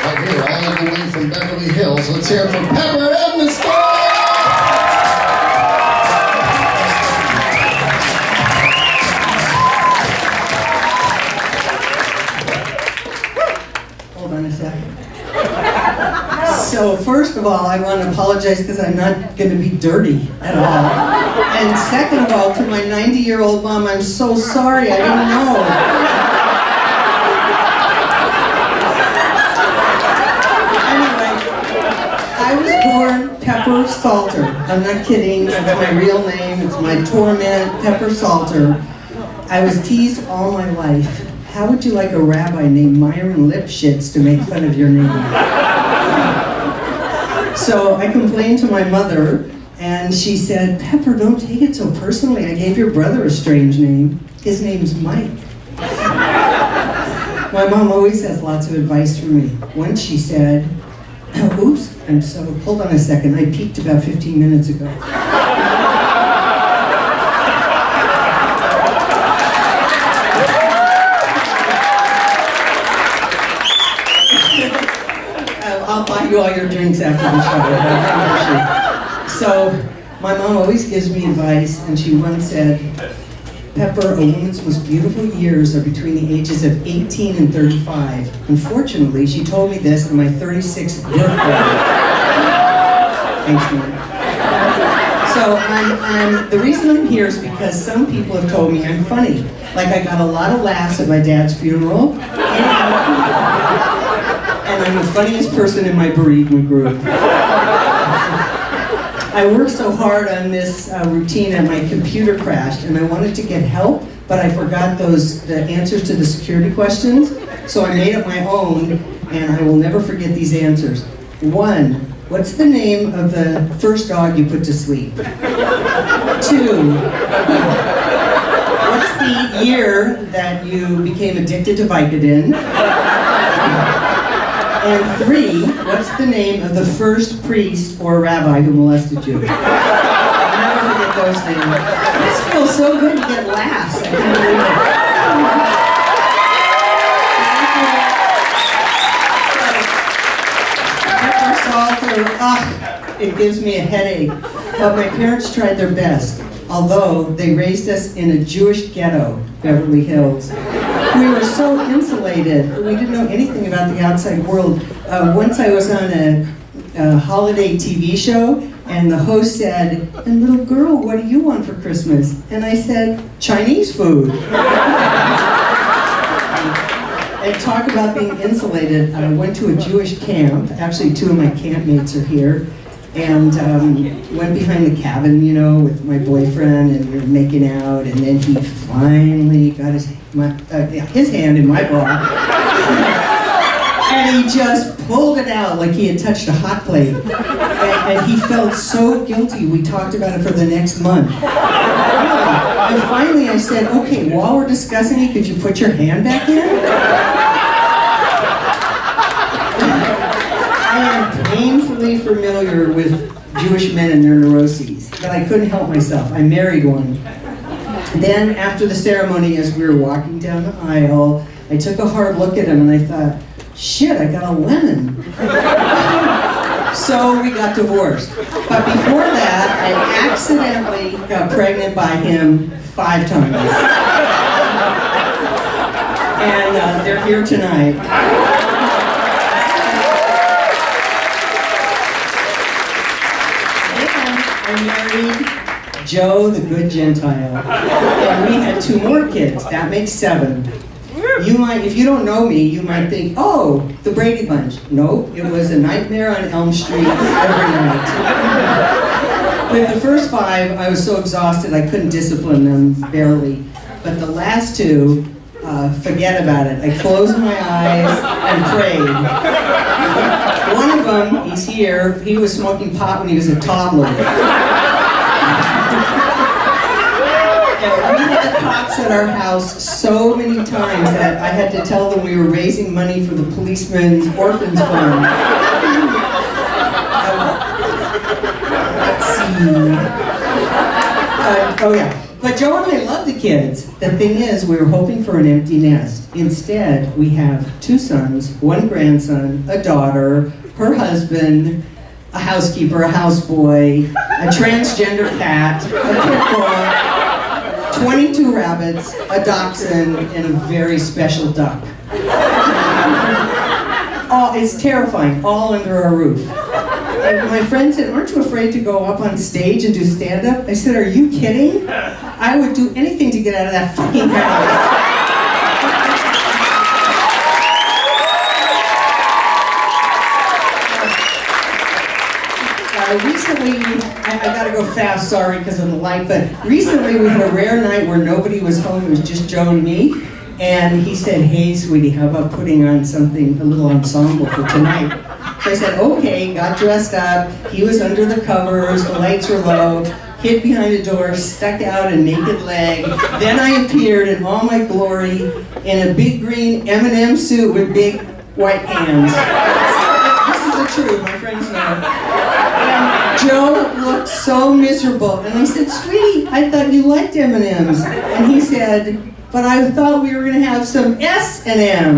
right here, all the way from Beverly Hills. Let's hear it for Pepper Edmiston! Hold on a second. So first of all, I want to apologize because I'm not going to be dirty at all. And second of all, to my 90-year-old mom, I'm so sorry, I didn't know. I was born Pepper Salter. I'm not kidding, that's my real name, it's my torment, Pepper Salter. I was teased all my life. How would you like a rabbi named Myron Lipschitz to make fun of your name? So I complained to my mother, and she said, Pepper, don't take it so personally. I gave your brother a strange name. His name's Mike. My mom always has lots of advice for me. Once she said, oops, hold on a second, I peeked about 15 minutes ago. I'll buy you all your drinks after the show. So, my mom always gives me advice, and she once said, Pepper, a woman's most beautiful years are between the ages of 18 and 35. Unfortunately, she told me this on my 36th birthday. Thanks, Mom. So, the reason I'm here is because some people have told me I'm funny. Like, I got a lot of laughs at my dad's funeral, and I'm the funniest person in my bereavement group. I worked so hard on this routine and my computer crashed, and I wanted to get help, but I forgot the answers to the security questions, so I made up my own, and I will never forget these answers. 1, what's the name of the first dog you put to sleep? 2, what's the year that you became addicted to Vicodin? And 3, what's the name of the first priest or rabbi who molested you? I'll never forget those names. This feels so good to get laughs. I can't believe it. Pepper Salter, it gives me a headache. But my parents tried their best, although they raised us in a Jewish ghetto, Beverly Hills. We were so insulated. We didn't know anything about the outside world. Once I was on a holiday TV show, and the host said, and little girl, what do you want for Christmas? And I said, Chinese food. And talk about being insulated. I went to a Jewish camp. Actually, 2 of my campmates are here. And went behind the cabin, you know, with my boyfriend, and we were making out, and then he finally got his hand in my bra, and he just pulled it out like he had touched a hot plate, and he felt so guilty. We talked about it for the next month. And finally I said, okay, while we're discussing it, could you put your hand back in? I am painfully familiar with Jewish men and their neuroses, but I couldn't help myself. I married one. Then, after the ceremony, as we were walking down the aisle, I took a hard look at him and I thought, shit, I got a lemon. So we got divorced. But before that, I accidentally got pregnant by him 5 times. And they're here tonight. I married Joe, the good Gentile, and we had 2 more kids. That makes 7. You might, if you don't know me, you might think, oh, the Brady Bunch. Nope, it was a Nightmare on Elm Street every night. With the first 5, I was so exhausted I couldn't discipline them, barely. But the last 2, forget about it. I closed my eyes and prayed. One of them, he's here, he was smoking pot when he was a toddler. And we had cops at our house so many times that I had to tell them we were raising money for the policeman's orphans fund. Let's see. Oh yeah. But Joe and I love the kids. The thing is, we were hoping for an empty nest. Instead, we have 2 sons, 1 grandson, a daughter, her husband, a housekeeper, a houseboy, a transgender cat, a pit bull, 22 rabbits, a dachshund, and a very special duck. Oh, it's terrifying, all under our roof. And my friend said, aren't you afraid to go up on stage and do stand-up? I said, are you kidding? I would do anything to get out of that fucking house. Recently, I gotta go fast, sorry, because of the light, but recently we had a rare night where nobody was home, it was just Joe and me, and he said, hey, sweetie, how about putting on something, a little ensemble for tonight? So I said, okay, got dressed up, he was under the covers, the lights were low, hid behind a door, stuck out a naked leg, then I appeared in all my glory in a big green M&M suit with big white hands. This is the truth, my friends know. Joe looked so miserable, and I said, sweetie, I thought you liked M&Ms. And he said, but I thought we were going to have some S&M.